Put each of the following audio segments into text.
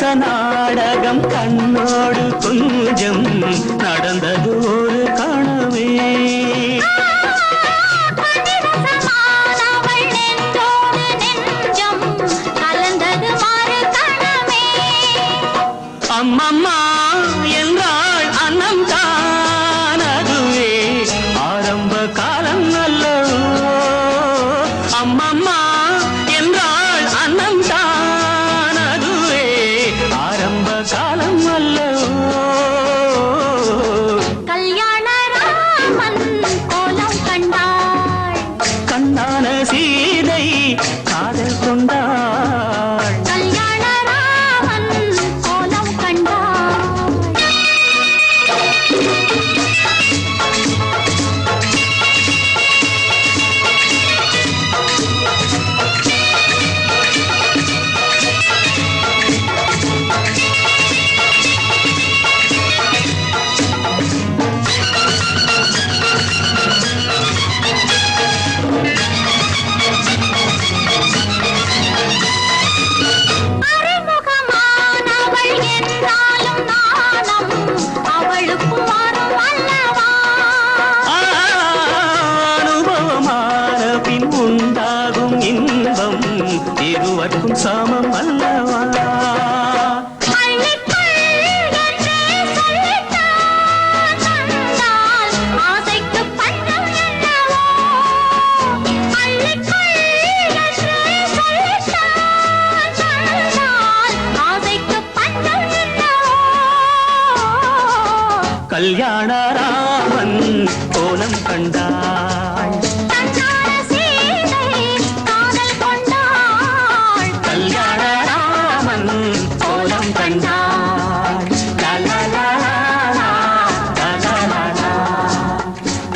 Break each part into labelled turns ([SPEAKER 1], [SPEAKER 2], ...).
[SPEAKER 1] ரச நாடகம் கண்ணோடு கொஞ்சம் நடந்தது ஒரு கனவே. அம்மம்மா என்றாள் அன்னம் தான் அதுவே ஆரம்ப காலம் அல்லவோ. அம்மம்மா என்றாள் அன்னம் தான் அதுவே ஆரம்ப காலம் அல்லவோ.
[SPEAKER 2] கல்யாண ராமன் கோலம் கண்டாள்,
[SPEAKER 1] கண்ணான சீதை காதல் கொண்டாள்.
[SPEAKER 2] கல்யாண ராமன் கோலம் கண்டாள். அறிமுகமானவள் என்றாலும் நாணம் அவளுக்கும் வரும் அல்லவா.
[SPEAKER 1] அனுபவமான பின் உண்டாகும் இன்பம் இருவர்க்கும் சமம் அல்லவா.
[SPEAKER 2] அள்ளிக்கொள் என்றே சொல்லித்தான் தந்தாள், ஆசைக்கு பஞ்சம் என்னவோ. அள்ளிக்கொள் என்றே சொல்லித்தான் தந்தாள், ஆசைக்கு பஞ்சம் என்னவோ.
[SPEAKER 1] கல்யாண ராமன் கோலம் கண்டாள்.
[SPEAKER 2] கண்ணான சீதை காதல் கொண்டாள்.
[SPEAKER 1] கல்யாண ராமன் கோலம் கண்டாள். லா லா லா லா லா, லா லா லா லா,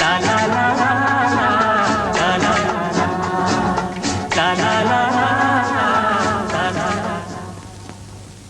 [SPEAKER 1] லா லா லா லா லா, லா லா லா லா, லா லா லா.